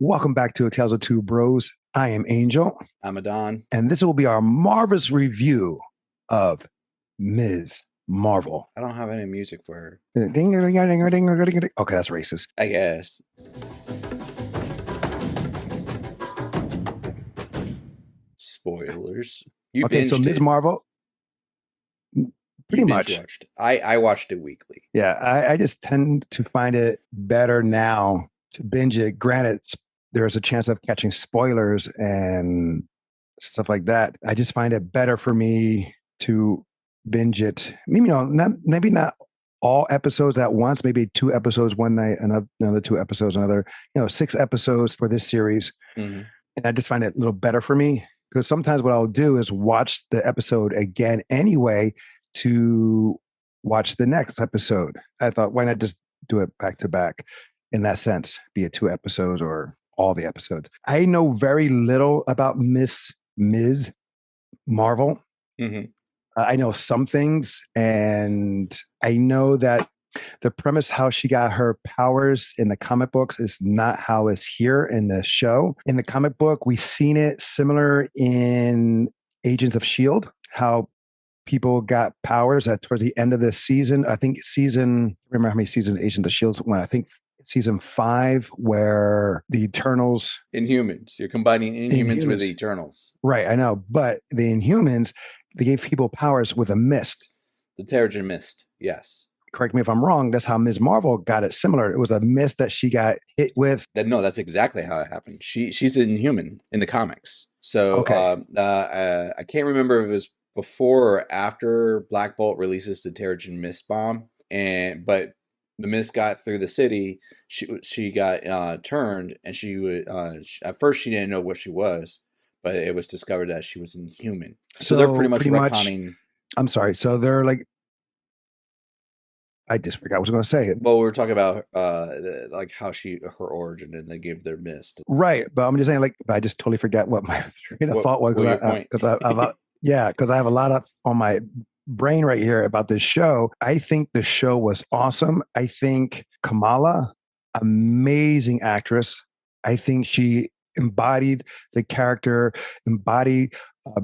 Welcome back to Tales of Two Bros. I am Angel, I'm Adan. and this will be our marvelous review of Ms. Marvel. I don't have any music for her. Okay, that's racist. I guess. Spoilers. You Okay, so binged Ms. it. Marvel, pretty You much. watched. I watched it weekly. Yeah, I just tend to find it better now to binge it. Granted, there's a chance of catching spoilers and stuff like that. I just find it better for me to binge it. Maybe not all episodes at once. Maybe 2 episodes one night, another 2 episodes another. 6 episodes for this series, Mm-hmm. and I just find it a little better for me because sometimes what I'll do is watch the episode again anyway to watch the next episode. I thought, why not just do it back to back in that sense, be it 2 episodes or all the episodes. I know very little about Ms. Marvel. Mm-hmm. I know some things, and I know that the premise how she got her powers in the comic books is not how it's here in the show. In the comic book, we've seen it similar in Agents of S.H.I.E.L.D., how people got powers at towards the end of the season. I think remember how many seasons Agents of S.H.I.E.L.D. went? I think season 5, where the Eternals. Inhumans. You're combining Inhumans with Eternals. Right, I know. But the Inhumans, they gave people powers with a mist. The Terrigen Mist, yes. Correct me if I'm wrong. That's how Ms. Marvel got it similar. It was a mist that she got hit with. No, that's exactly how it happened. She's an Inhuman in the comics. So Okay. I can't remember if it was before or after Black Bolt releases the Terrigen Mist bomb, but the mist got through the city. She got turned, and she would. At first, she didn't know what she was, but it was discovered that she was Inhuman. So they're pretty much retconning. I'm sorry. So they're like, I just forgot what I was going to say. Well, we were talking about like how her origin, and they gave their mist. Right, but I'm just saying, like, I just totally forgot what my train of thought was. Because I have a lot of on my brain right here about this show. I think the show was awesome. I think Kamala, amazing actress. I think she embodied the character,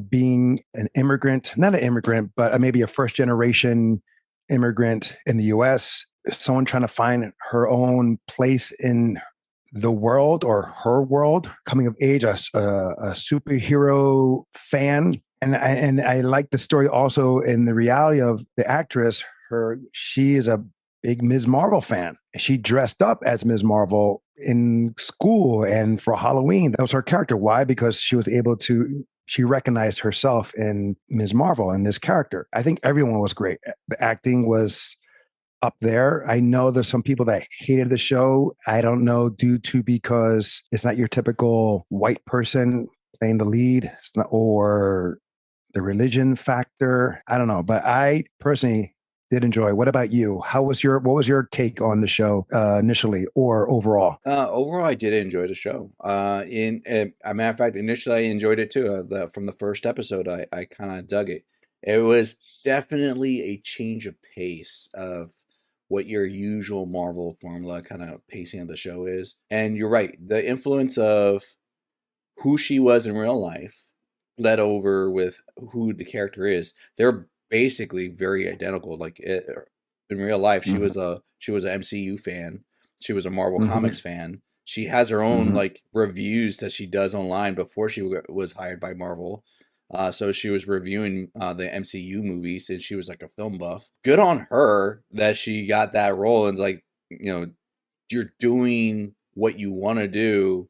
being an immigrant, not an immigrant, but maybe a first generation immigrant in the US, someone trying to find her own place in the world or her world, coming of age, a superhero fan. And I like the story also in the reality of the actress. She is a big Ms. Marvel fan. She dressed up as Ms. Marvel in school and for Halloween. That was her character. Why? Because she recognized herself in Ms. Marvel and this character. I think everyone was great. The acting was up there. I know there's some people that hated the show. I don't know, because it's not your typical white person playing the lead, or the religion factor. I don't know, but I personally did enjoy. What about you? What was your take on the show initially or overall? Overall, I did enjoy the show. A matter of fact, initially I enjoyed it too. From the first episode, I kind of dug it. It was definitely a change of pace of what your usual Marvel formula kind of pacing of the show is. And you're right, the influence of who she was in real life led over with who the character is. They're basically very identical. Like in real life, she was an MCU fan. She was a Marvel Comics fan. She has her own like reviews that she does online before she was hired by Marvel. So she was reviewing the MCU movies, and she was like a film buff. Good on her that she got that role, and like, you're doing what you want to do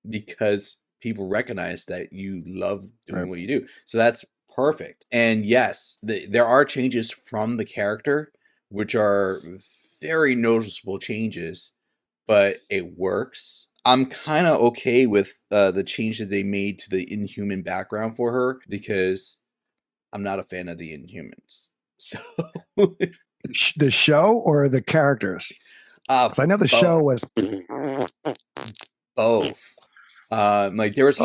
because people recognize that you love doing what you do. So that's perfect. And yes, there are changes from the character, which are very noticeable changes, but it works. I'm kind of okay with the change that they made to the Inhuman background for her, because I'm not a fan of the Inhumans. So the show or the characters? Because I know the show was both. Like there's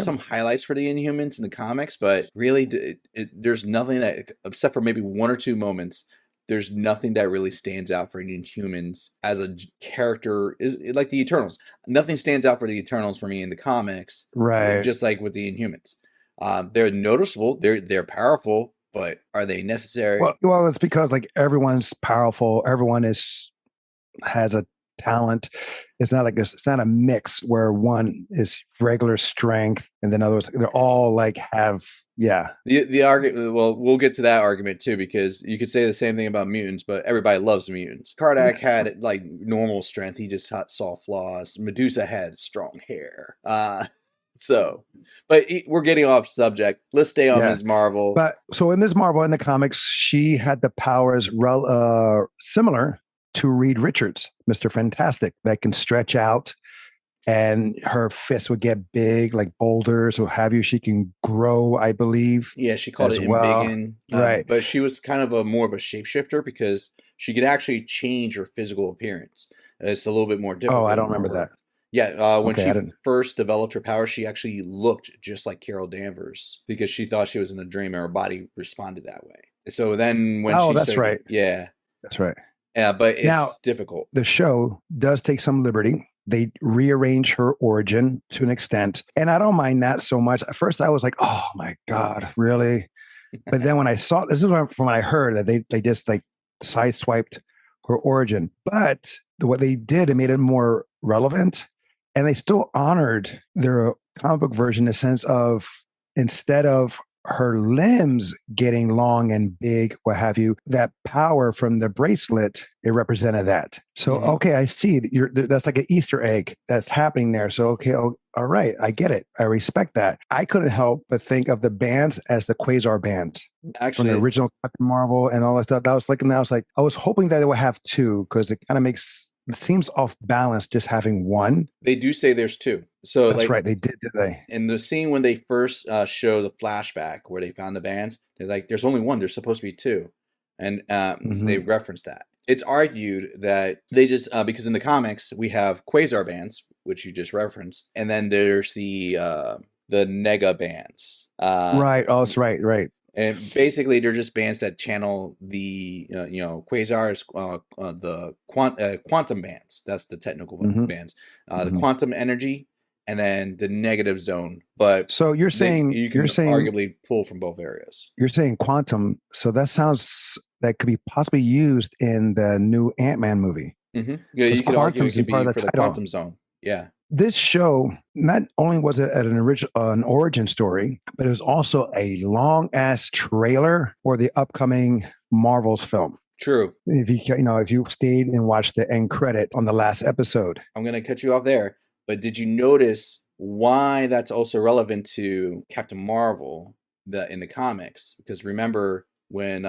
some highlights for the Inhumans in the comics, but really there's nothing that, except for maybe 1 or 2 moments, there's nothing that really stands out for Inhumans as a character. Is like the Eternals. Nothing stands out for the Eternals for me in the comics, Right. just like with the Inhumans. They're noticeable. They're powerful, but are they necessary? Well, it's because like everyone's powerful. Everyone has a talent. It's not like this. It's not a mix where one is regular strength and then others. They're all like have yeah. The argument. Well, we'll get to that argument too, because you could say the same thing about mutants, but everybody loves mutants. Kardak had like normal strength. He just saw flaws. Medusa had strong hair. So, but we're getting off subject. Let's stay on Yeah. Ms. Marvel. But so in Ms. Marvel in the comics, she had the powers similar to Reed Richards, Mr. Fantastic, that can stretch out and her fists would get big like boulders or have you. She can grow, I believe. Yeah, she called it well. embiggen. Right. But she was kind of more of a shapeshifter because she could actually change her physical appearance. It's a little bit more difficult. Oh, I don't remember that. Yeah, when she first developed her power, she actually looked just like Carol Danvers because she thought she was in a dream and her body responded that way. So then when she that's right. Yeah. That's right. Yeah, but it's difficult. The show does take some liberty. They rearrange her origin to an extent. And I don't mind that so much. At first I was like, oh my God, really? But then when I saw, this is from when I heard that they just like sideswiped her origin. But what they did, it made it more relevant. And they still honored their comic book version in the sense of instead of her limbs getting long and big, what have you, that power from the bracelet, it represented that. So, okay, I see. That's like an Easter egg that's happening there. So, okay, all right, I get it. I respect that. I couldn't help but think of the bands as the Quasar bands. Actually, from the original Captain Marvel and all that stuff. I was hoping that it would have two because it kind of it seems off balance just having one. They do say there's two. So that's right. They did they? In the scene when they first show the flashback where they found the bands, they're like, there's only one. There's supposed to be two. And they reference that. It's argued that they just, because in the comics, we have Quasar bands, which you just referenced. And then there's the Nega bands. Right. Oh, that's right. Right. And basically, they're just bands that channel the, Quasars, the quantum bands. That's the technical bands. The quantum energy, and then the negative zone. But so you're saying you're saying arguably pull from both areas. You're saying quantum. So that sounds that could be possibly used in the new Ant-Man movie. Yeah, you could argue it could be for the quantum zone. Yeah. This show, not only was it an origin story, but it was also a long ass trailer for the upcoming Marvel's film. True. If you stayed and watched the end credit on the last episode. I'm going to cut you off there. But did you notice why that's also relevant to Captain Marvel in the comics? Because remember when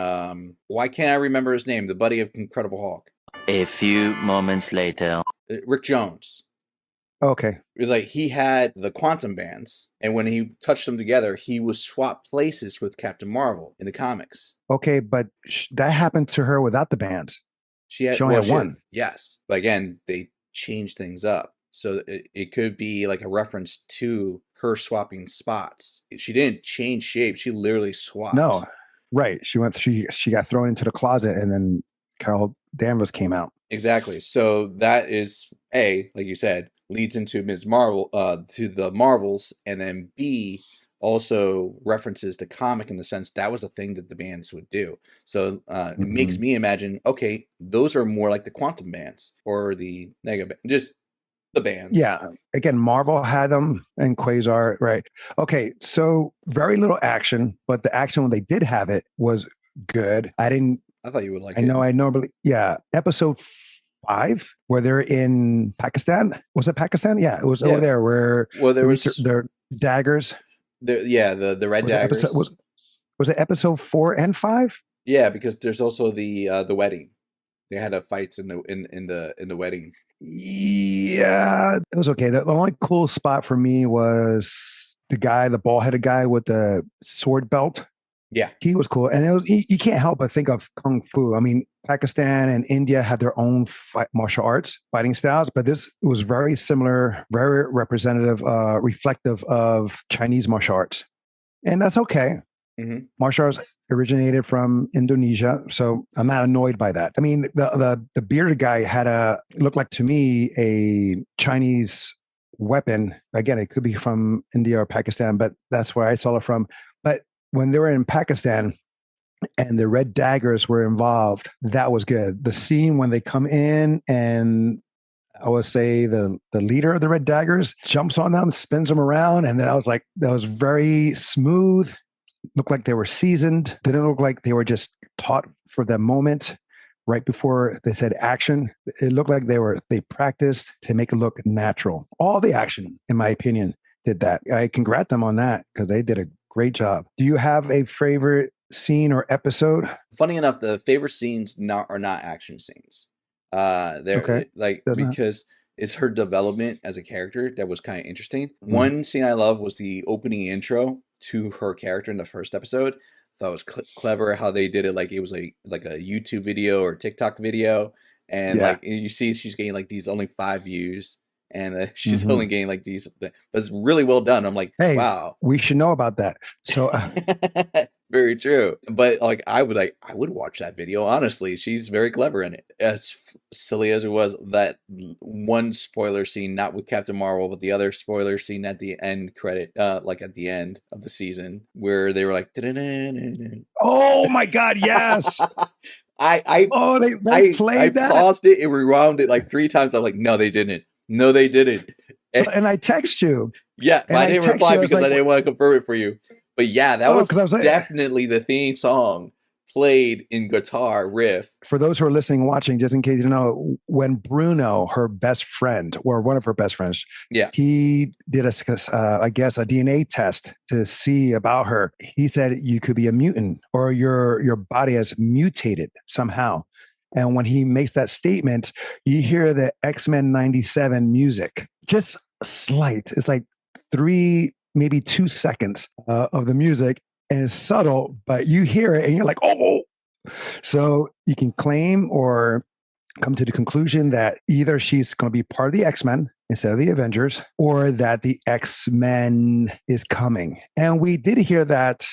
why can't I remember his name? The buddy of Incredible Hulk. A few moments later. Rick Jones. Okay. It was like he had the quantum bands, and when he touched them together, he was swapped places with Captain Marvel in the comics. Okay, but that happened to her without the bands. She only had one. Yes. But again, they changed things up. So it could be like a reference to her swapping spots. She didn't change shape. She literally swapped. No. Right. She got thrown into the closet and then Carol Danvers came out. Exactly. So that is A, like you said, leads into Ms. Marvel, to the Marvels, and then B, also references the comic in the sense that was a thing that the bands would do. So it makes me imagine, okay, those are more like the quantum bands or the nega band, just the bands. Yeah. Again, Marvel had them and Quasar, right? Okay, so very little action, but the action when they did have it was good. I thought you would like it. I normally, yeah. Episode 5, where they're in Pakistan. Was it Pakistan? Yeah, it was over there where there was their daggers. The red daggers. Was it episode 4 and 5? Yeah, because there's also the wedding. They had a fights in the wedding. Yeah, it was okay. The only cool spot for me was the bald-headed guy with the sword belt. Yeah, he was cool, and it was you can't help but think of kung fu. I mean, Pakistan and India have their own martial arts fighting styles, but this was very similar, very representative, reflective of Chinese martial arts, and that's okay. Martial arts originated from Indonesia, so I'm not annoyed by that. I mean, the bearded guy looked like to me a Chinese weapon. Again, it could be from India or Pakistan, but that's where I saw it from. But when they were in Pakistan and the red daggers were involved, that was good. The scene when they come in and I would say the leader of the red daggers jumps on them, spins them around, and then I was like, that was very smooth. Looked like they were seasoned. Didn't look like they were just taught for the moment right before they said action. It looked like they practiced to make it look natural. All the action, in my opinion, did that. I congrat them on that because they did a great job. Do you have a favorite scene or episode? Funny enough, the favorite scenes are not action scenes. They're Okay. like Doesn't it? because it's her development as a character that was kind of interesting. Mhm. One scene I love was the opening intro to her character in the first episode. Thought it was clever how they did it. Like it was like a YouTube video or TikTok video, and Yeah. like you see she's getting like these only 5 views, and she's Mhm. only getting like these, but it's really well done. I'm like, Hey, wow. we should know about that. So Very true. But like I would watch that video. Honestly, she's very clever in it. As silly as it was, that one spoiler scene, not with Captain Marvel, but the other spoiler scene at the end credit, like at the end of the season, where they were like, oh my God, yes. I They played that. paused it and rewound it like 3 times. I'm like, no, they didn't. No, they didn't. And I text you. Yeah, but I didn't text reply you, I was because I like, didn't want to confirm it for you. But yeah, that was 'cause I was like, definitely the theme song played in guitar riff. for those who are listening, watching, just in case you don't know, when Bruno, her best friend, or one of her best friends, Yeah. he did I guess a DNA test to see about her. He said you could be a mutant or your body has mutated somehow. And when he makes that statement, you hear the X-Men 97 music, just slight. It's like 3, maybe 2 seconds of the music, and it's subtle, but you hear it and you're like, oh. So you can claim or come to the conclusion that either she's going to be part of the X-Men instead of the Avengers, or that the X-Men is coming. And we did hear that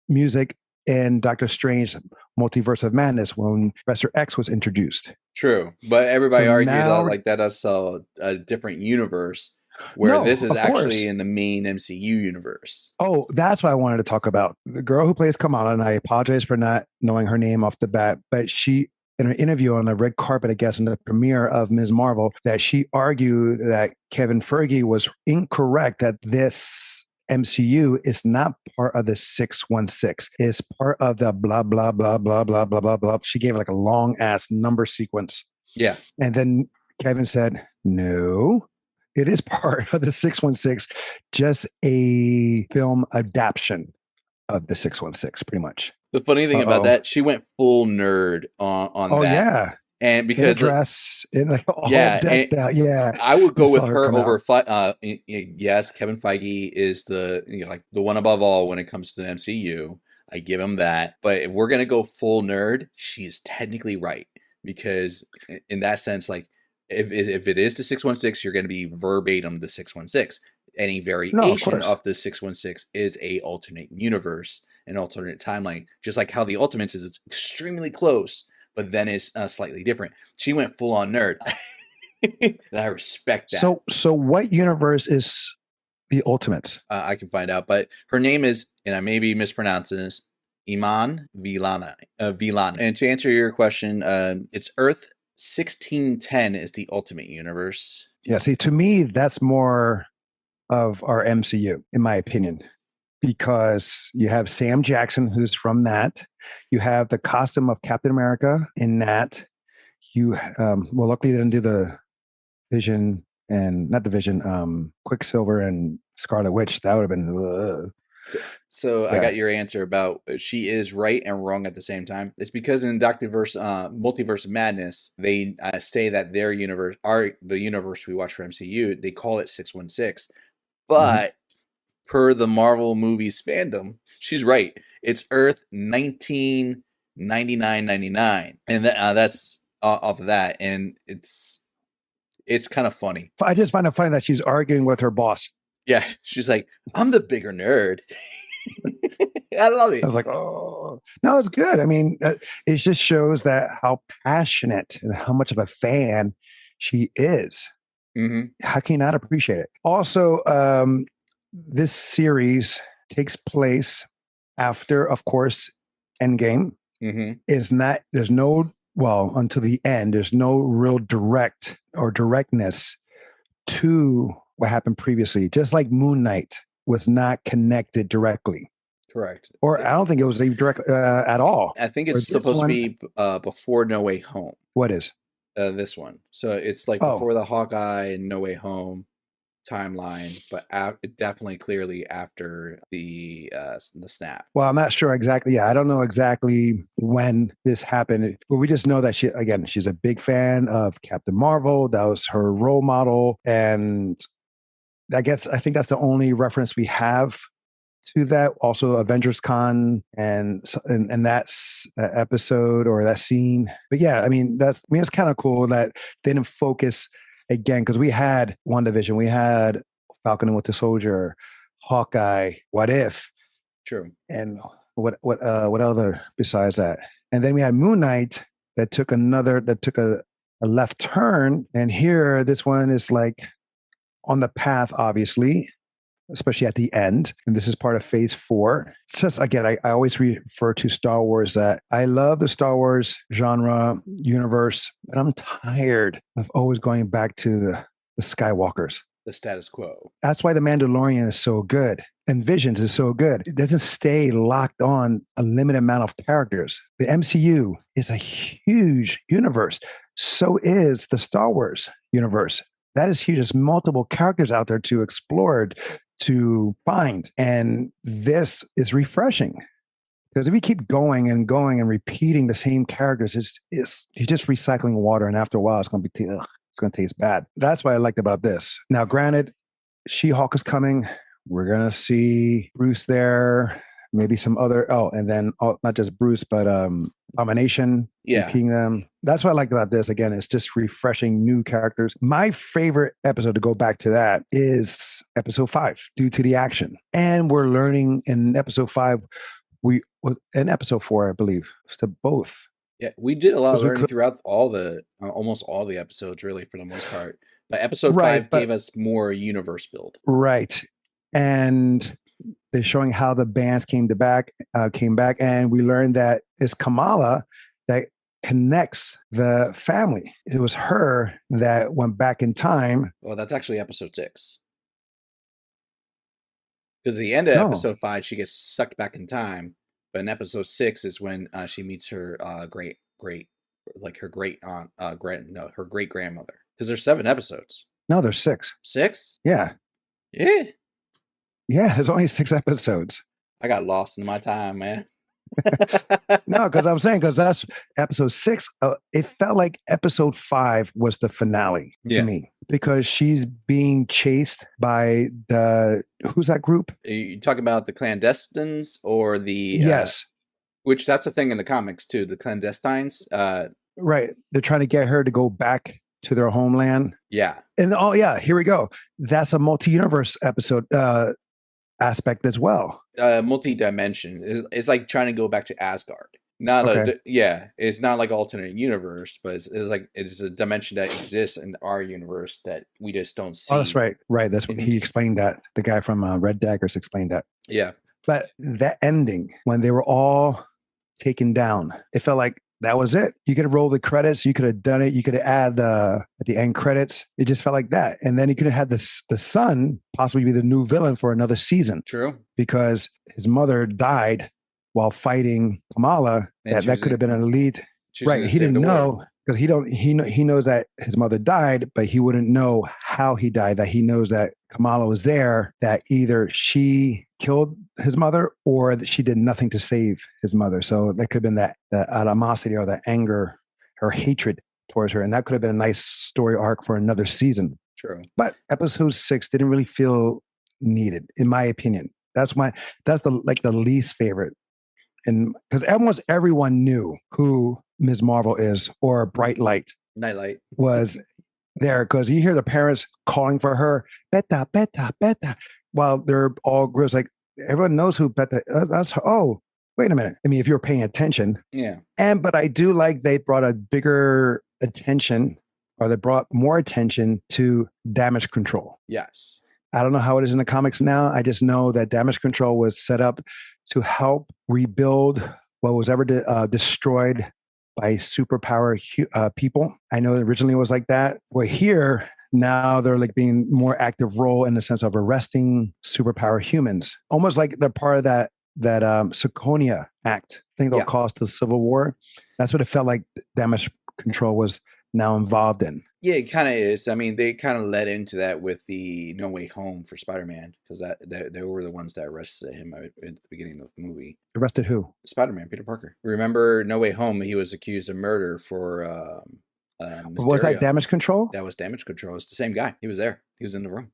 music in Doctor Strange Multiverse of Madness when Professor X was introduced. True. But everybody So argued now- that like that's a different universe, where this is of course. actually in the main MCU universe. Oh, that's what I wanted to talk about. The girl who plays Kamala, and I apologize for not knowing her name off the bat, but she, in an interview on the red carpet, I guess, in the premiere of Ms. Marvel, that she argued that Kevin Feige was incorrect, that this MCU is not part of the 616. It's part of the blah, blah, blah, blah, blah, blah, blah, blah. She gave like a long ass number sequence. Yeah. And then Kevin said, no, it is part of the 616, just a film adaptation of the 616, pretty much. The funny thing about that, she went full nerd on Oh, that. yeah. And because in a dress, in like all Yeah, decked out. Yeah. I would go You with saw her her come over. Yes, Kevin Feige is like the one above all when it comes to the MCU. I give him that. But if we're gonna go full nerd, she is technically right, because in that sense, like if it is the 616, you're gonna be verbatim the 616. Any variation of the 616 is a alternate universe, an alternate timeline, just like how the Ultimates is extremely close, but then it's slightly different. She went full on nerd. And I respect that. So what universe is the Ultimates? I can find out, but her name is, and I may be mispronouncing this, Iman Vellani. And to answer your question, it's Earth 1610 is the Ultimate Universe. Yeah, see, to me, that's more of our MCU, in my opinion, because you have Sam Jackson, who's from that. You have the costume of Captain America in that. You, well, luckily they didn't do the Vision and not the Vision, Quicksilver and Scarlet Witch. That would have been. So Yeah. I got your answer about she is right and wrong at the same time. It's because in Multiverse of Madness, they say that their universe, the universe we watch for MCU, they call it 616. But per the Marvel movies fandom, she's right. It's Earth 1999, and that's off of that, and it's kind of funny. I just find it funny that she's arguing with her boss. Yeah, she's like, I'm the bigger nerd. I love it. I was like, oh, no, it's good. I mean, it just shows that how passionate and how much of a fan she is. Mm-hmm. How can you not appreciate it? Also, this series takes place after, of course, Endgame. Mm-hmm. There's no, well, until the end, there's no real directness to what happened previously. Just like Moon Knight was not connected directly. Correct. Or I don't think it was even direct at all. I think Or it's this supposed one- to be before No Way Home. What is? This one. So it's like Oh. before the Hawkeye and No Way Home timeline, but definitely clearly after the snap. Well, I'm not sure exactly. Yeah, I don't know exactly when this happened, but we just know that she's a big fan of Captain Marvel. That was her role model, and I think that's the only reference we have to that. Also, Avengers Con and that's episode or that scene. But yeah, I mean it's kind of cool that they didn't focus again, because we had WandaVision, we had Falcon and Winter Soldier, Hawkeye, What If, True. and what other besides that, and then we had Moon Knight that took a left turn, and here this one is like on the path, obviously, especially at the end. And this is part of phase 4. It's just, again, I always refer to Star Wars that I love the Star Wars genre universe, but I'm tired of always going back to the Skywalkers. The status quo. That's why The Mandalorian is so good. And Visions is so good. It doesn't stay locked on a limited amount of characters. The MCU is a huge universe. So is the Star Wars universe. That is huge. There's multiple characters out there to explore, to find. And this is refreshing. Because if we keep going and going and repeating the same characters, you're just recycling water. And after a while, it's going to taste bad. That's what I liked about this. Now, granted, She-Hulk is coming. We're going to see Bruce there, maybe some other, and then not just Bruce, but Abomination, repeating them. That's what I like about this. Again, it's just refreshing new characters. My favorite episode, to go back to that, is episode 5, due to the action. And we're learning in episode 5, in episode 4, I believe, to both. Yeah, we did a lot of learning throughout almost all the episodes, really, for the most part. But episode 5 gave us more universe build. Right. And they're showing how the bands came back, and we learned that it's Kamala that connects the family. It was her that went back in time. Well, that's actually episode 6. Because at the end of episode 5, she gets sucked back in time. But in episode 6 is when she meets her her great grandmother. Because there's 7 episodes. No, there's 6. 6? Yeah. Yeah. Yeah, there's only 6 episodes. I got lost in my time, man. No, because that's episode 6. It felt like episode 5 was the finale to me, because she's being chased by who's that group? Are you talking about the clandestines or the yes, which that's a thing in the comics too, the clandestines. Right, they're trying to get her to go back to their homeland. Yeah, and here we go. That's a multi-universe episode. Aspect as well. Multi-dimension. It's like trying to go back to Asgard. It's not like alternate universe, but it's a dimension that exists in our universe that we just don't see. Oh, that's right. Right. That's what he explained that. The guy from Red Daggers explained that. Yeah. But that ending, when they were all taken down, it felt like that was it. You could have rolled the credits. You could have done it. You could have added at the end credits. It just felt like that. And then you could have had the son possibly be the new villain for another season. True. Because his mother died while fighting Kamala. That could have been a lead. Right. He didn't know, because he knows that his mother died, but he wouldn't know how he died. That he knows that Kamala was there, that either she killed his mother or that she did nothing to save his mother. So that could have been that animosity or that anger or hatred towards her. And that could have been a nice story arc for another season. True. But episode 6 didn't really feel needed, in my opinion. That's the least favorite. And because everyone knew who Ms. Marvel is, or Bright Light. Nightlight. Was there, because you hear the parents calling for her, Beta, Beta, Beta, while they're all gross, like, everyone knows who Beth. That's oh, wait a minute. I mean, if you're paying attention, Yeah. but I do like they brought a bigger attention, or they brought more attention to damage control. Yes. I don't know how it is in the comics now. I just know that damage control was set up to help rebuild what was ever destroyed by superpower people. I know originally it was like that. Well, here now they're like being more active role in the sense of arresting superpower humans, almost like they're part of that Sokovia Act thing that caused the Civil War. That's what it felt like. Damage control was now involved in. Yeah, it kind of is. I mean, they kind of led into that with the No Way Home for Spider-Man, because that they were the ones that arrested him at the beginning of the movie. Arrested who? Spider-Man, Peter Parker. Remember No Way Home? He was accused of murder for was that damage control? That was damage control. It's the same guy. He was there. He was in the room.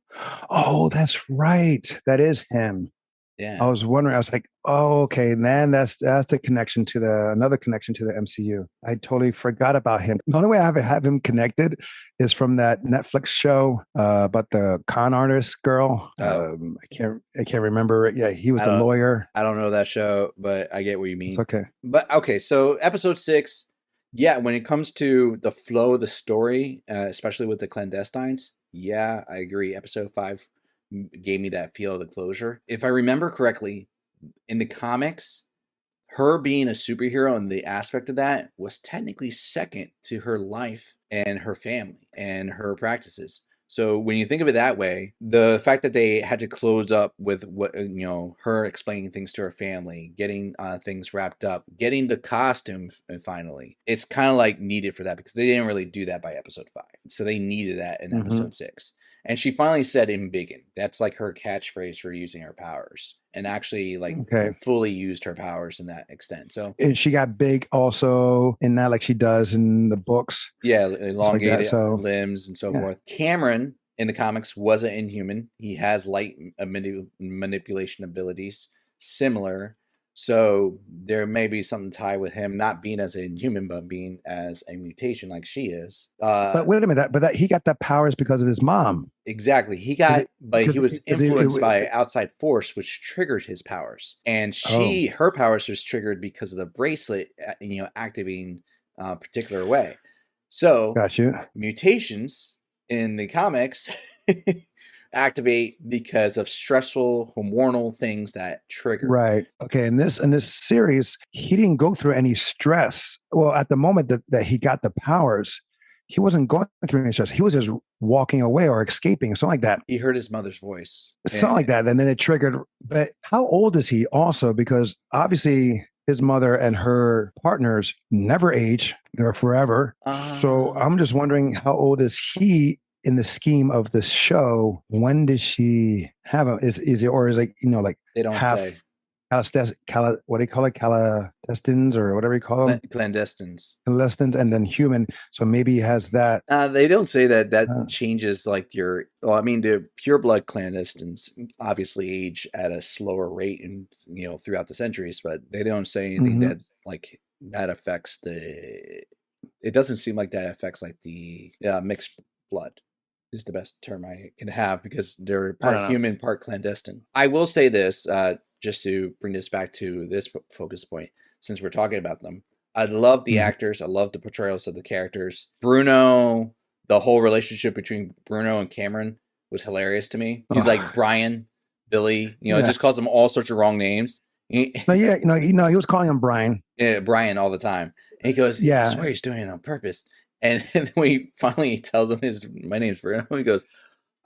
Oh, that's right. That is him. Yeah. I was wondering. I was like, oh, okay, man, that's the connection to another connection to the MCU. I totally forgot about him. The only way I have him connected is from that Netflix show about the con artist girl. I can't remember. Yeah, he was the lawyer. I don't know that show, but I get what you mean. It's okay. But okay, so episode 6, yeah, when it comes to the flow of the story, especially with the clandestines, yeah, I agree. Episode 5 gave me that feel of the closure. If I remember correctly, in the comics, her being a superhero and the aspect of that was technically second to her life and her family and her practices. So when you think of it that way, the fact that they had to close up with what her explaining things to her family, getting things wrapped up, getting the costume finally, it's kind of like needed for that, because they didn't really do that by episode 5. So they needed that in episode 6. And she finally said "embiggen." That's like her catchphrase for using her powers, and actually fully used her powers in that extent. So, and she got big also in that, like she does in the books. Yeah, elongated limbs and so forth. Cameron in the comics was an Inhuman. He has light manipulation abilities, similar. So there may be something tied with him not being as an Inhuman, but being as a mutation like she is. But wait a minute, but he got the powers because of his mom. Exactly. He was influenced by outside force, which triggered his powers. And her powers was triggered because of the bracelet, activating a particular way. So got you. Mutations in the comics activate because of stressful hormonal things that trigger. Right. Okay. In this series, he didn't go through any stress. Well, at the moment that he got the powers, he wasn't going through any stress. He was just walking away or escaping, something like that. He heard his mother's voice. Something like that. And then it triggered. But how old is he also? Because obviously his mother and her partners never age. They're forever. So I'm just wondering, how old is he in the scheme of the show? When does she have him? Is it, or is like they don't say. What do you call it? Clandestines or whatever you call them? Clandestines, and then human. So maybe he has that. They don't say that changes like your. Well, I mean, the pureblood clandestines obviously age at a slower rate, and throughout the centuries, but they don't say anything that like that affects the. It doesn't seem like that affects like the mixed blood. Is the best term I can have, because they're part human, part clandestine. I will say this, just to bring this back to this focus point, since we're talking about them. I love the actors. I love the portrayals of the characters. Bruno, the whole relationship between Bruno and Cameron was hilarious to me. He's like Brian, Billy, just calls them all sorts of wrong names. He was calling him Brian. Yeah, Brian all the time. And he goes, I swear he's doing it on purpose. And then we finally tells him my name's Bruno. He goes,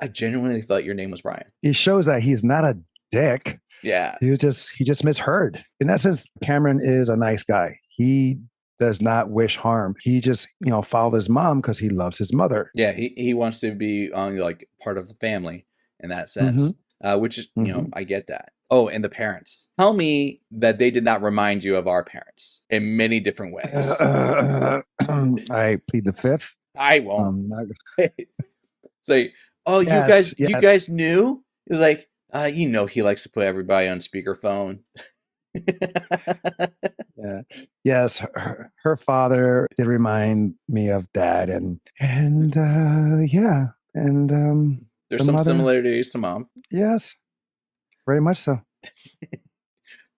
I genuinely thought your name was Brian. It shows that he's not a dick. Yeah. He just misheard. In that sense, Cameron is a nice guy. He does not wish harm. He just, followed his mom because he loves his mother. Yeah, he wants to be like part of the family in that sense, which is, I get that. Oh, and the parents. Tell me that they did not remind you of our parents in many different ways. I plead the fifth. I won't. It's like, you guys knew? It's like, he likes to put everybody on speakerphone. Yeah. Yes, her father did remind me of Dad, and there's some similarities to Mom. Yes, very much so.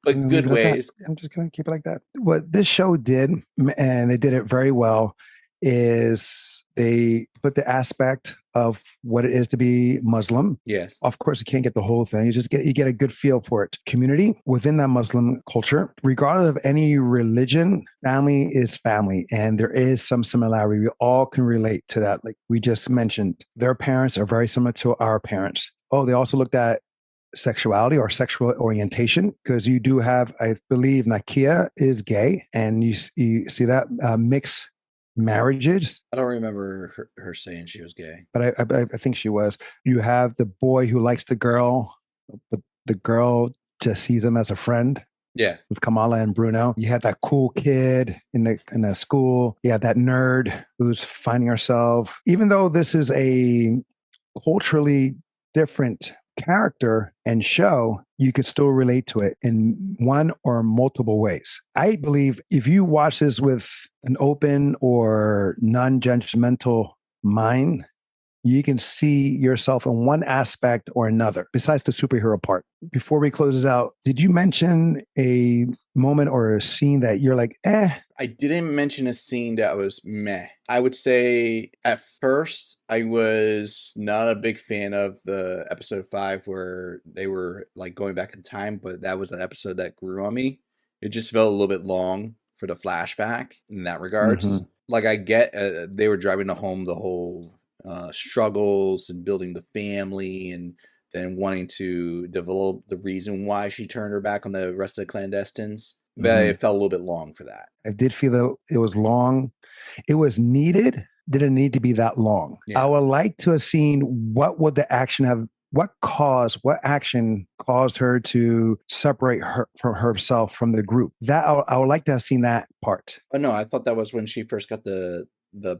but good ways. I'm just going to keep it like that. What this show did, and they did it very well, is they put the aspect of what it is to be Muslim. Yes. Of course, you can't get the whole thing. You get a good feel for it. Community within that Muslim culture, regardless of any religion, family is family. And there is some similarity. We all can relate to that. Like we just mentioned, their parents are very similar to our parents. Oh, they also looked at sexuality or sexual orientation, because you do have, I believe, Nakia is gay, and you see that mixed marriages. I don't remember her saying she was gay, but I think she was. You have the boy who likes the girl, but the girl just sees him as a friend. Yeah, with Kamala and Bruno. You have that cool kid in the school. You have that nerd who's finding herself. Even though this is a culturally different character and show, you could still relate to it in one or multiple ways. I believe if you watch this with an open or non-judgmental mind, you can see yourself in one aspect or another, besides the superhero part. Before we close this out, did you mention a moment or a scene that you're like, eh? I didn't mention a scene that was meh. I would say at first I was not a big fan of the episode 5 where they were like going back in time, but that was an episode that grew on me. It just felt a little bit long for the flashback in that regards. Mm-hmm. Like I get they were driving home the whole struggles and building the family and then wanting to develop the reason why she turned her back on the rest of the clandestines. But it felt a little bit long for that. I did feel that it was long. It was needed. Didn't need to be that long. Yeah. I would like to have seen what would the action have, what action caused her to separate her from herself from the group. That I would like to have seen that part. Oh no, I thought that was when she first got the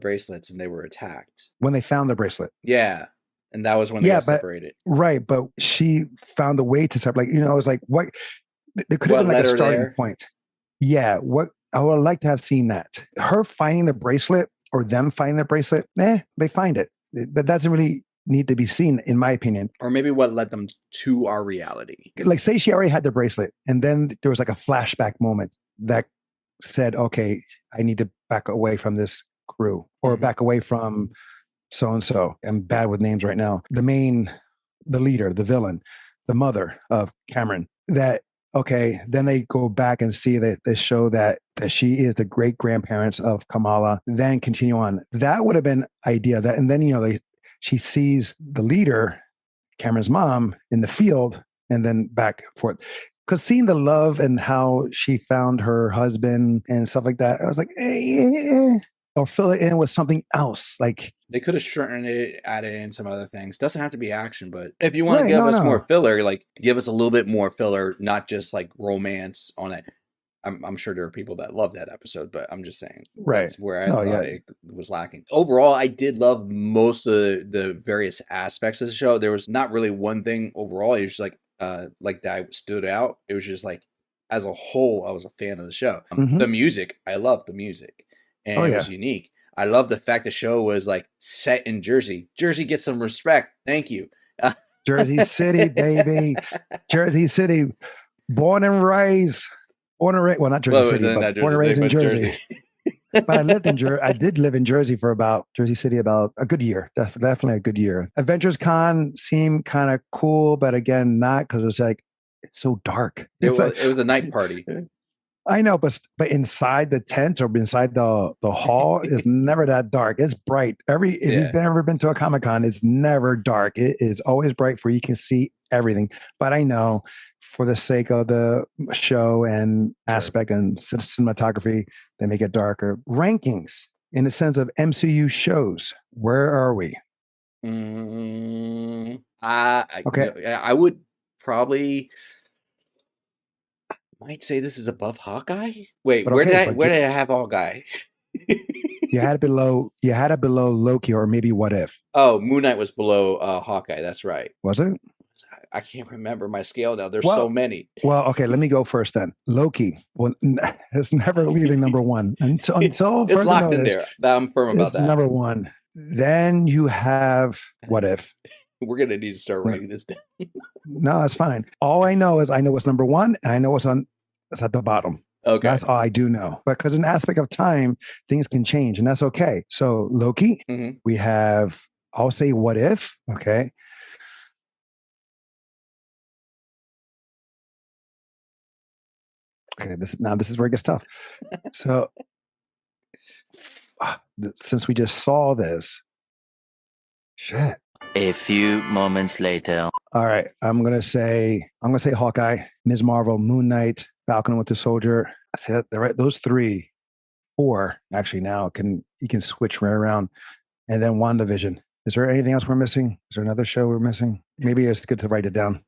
bracelets and they were attacked. When they found the bracelet. Yeah. And that was when they got separated. Right. But she found a way to separate. Like, it was like, what? There could have been like a starting point. Yeah. What I would like to have seen that. Her finding the bracelet or them finding the bracelet, they find it. That doesn't really need to be seen, in my opinion. Or maybe what led them to our reality. Like, say she already had the bracelet, and then there was like a flashback moment that said, okay, I need to back away from this crew or back away from so-and-so. I'm bad with names right now. The leader, the villain, the mother of Cameron, that, okay, then they go back and see that they show that she is the great grandparents of Kamala, then continue on. That would have been idea that, and then, she sees the leader, Cameron's mom, in the field and then back forth. Because seeing the love and how she found her husband and stuff like that, I was like, or fill it in with something else. Like they could have shortened it, added in some other things. Doesn't have to be action, but if you want to give us more filler, like give us a little bit more filler, not just like romance on it. I'm sure there are people that love that episode, but I'm just saying that's where I thought it was lacking. Overall, I did love most of the various aspects of the show. There was not really one thing overall. It was just like that stood out. It was just like as a whole, I was a fan of the show. The music, I loved the music. And it was unique. I love the fact the show was like set in Jersey. Jersey gets some respect. Thank you. Jersey City, baby. Jersey City. Born and raised. Well, not Jersey City, but born and raised in Jersey. But I did live in Jersey for Jersey City about a good year. Definitely a good year. Adventures Con seemed kind of cool, but again, not, because it was like, it's so dark. It was a night party. I know, but inside the tent or inside the hall is never that dark. It's bright. If you've ever been to a Comic-Con, it's never dark. It is always bright where you can see everything. But I know for the sake of the show and aspect and cinematography, they make it darker. Rankings in the sense of MCU shows, where are we? Okay. I would probably... might say this is above Hawkeye. Wait, where did I have Hawkeye? You had it below Loki, or maybe What If? Oh, Moon Knight was below Hawkeye. That's right. Was it? I can't remember my scale now. There's so many. Well, okay, let me go first then. Loki, it's never leaving number one until it's locked in there. I'm firm about that. Number one. Then you have What If. We're gonna need to start writing this down. No, that's fine. All I know is I know what's number one, and I know what's at the bottom. Okay. That's all I do know. But because in aspect of time, things can change, and that's okay. So Loki, we have, I'll say what if, okay? Okay, this is where it gets tough. So since we just saw this, shit. A few moments later. All right, I'm gonna say Hawkeye, Ms. Marvel, Moon Knight, Falcon and Winter Soldier. I said that right. Those 4 actually now you can switch right around, and then WandaVision. Is there anything else we're missing? Is there another show we're missing? Maybe it's good to write it down.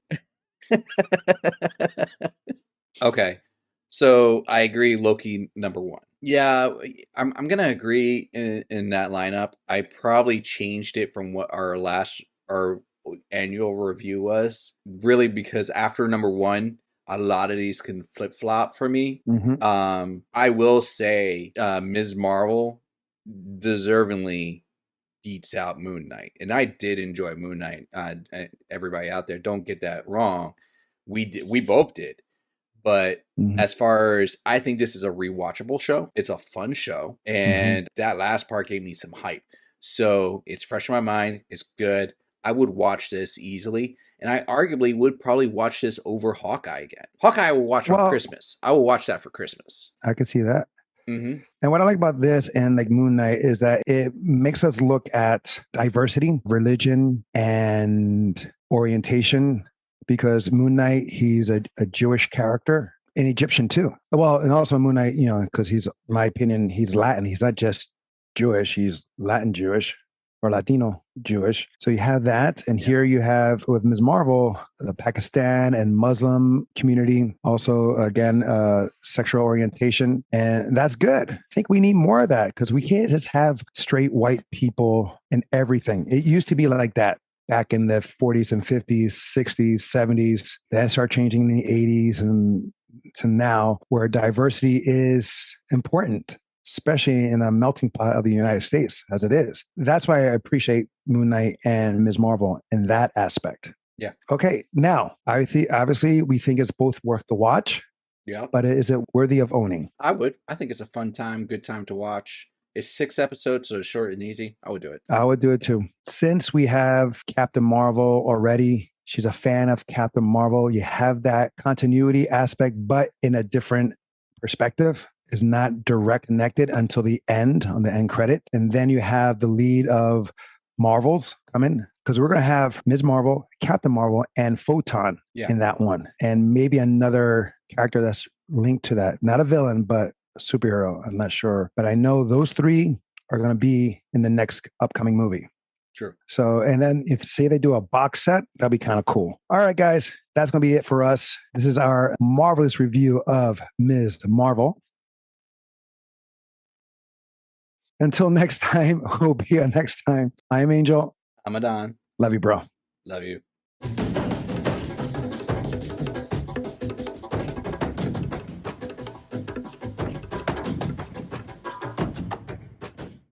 Okay, so I agree. Loki number 1. Yeah, I'm gonna agree in that lineup. I probably changed it from what our annual review was, really, because after number 1, a lot of these can flip flop for me. I will say Ms. Marvel deservingly beats out Moon Knight, and I did enjoy Moon Knight. Everybody out there, don't get that wrong. We both did. But as far as, I think this is a rewatchable show. It's a fun show. And that last part gave me some hype. So it's fresh in my mind. It's good. I would watch this easily. And I arguably would probably watch this over Hawkeye again. Hawkeye I will watch on Christmas. I will watch that for Christmas. I can see that. And what I like about this and like Moon Knight is that it makes us look at diversity, religion, and orientation. Because Moon Knight, he's a Jewish character, an Egyptian too. Well, and also Moon Knight, because he's, in my opinion, he's Latin. He's not just Jewish, he's Latin Jewish or Latino Jewish. So you have that. And here you have with Ms. Marvel, the Pakistan and Muslim community. Also, again, sexual orientation. And that's good. I think we need more of that because we can't just have straight white people in everything. It used to be like that back in the 40s and 50s, 60s, 70s. That started changing in the 80s and to now, where diversity is important, especially in a melting pot of the United States as it is. That's why I appreciate Moon Knight and Ms. Marvel in that aspect. Yeah. Okay. Now, obviously, we think it's both worth the watch. Yeah. But is it worthy of owning? I would. I think it's a fun time, good time to watch. It's 6 episodes, so it's short and easy. I would do it. I would do it too. Since we have Captain Marvel already, she's a fan of Captain Marvel. You have that continuity aspect, but in a different perspective. Is not direct connected until the end, on the end credit. And then you have the lead of Marvels coming, because we're going to have Ms. Marvel, Captain Marvel, and Photon in that one. And maybe another character that's linked to that. Not a villain, but superhero. I'm not sure, but I know those 3 are going to be in the next upcoming movie. Sure. So, and then if say they do a box set, that'd be kind of cool. All right, guys, that's going to be it for us. This is our marvelous review of Ms. Marvel. Until next time, we'll be next time. I'm Angel. I'm Adan. Love you, bro. Love you.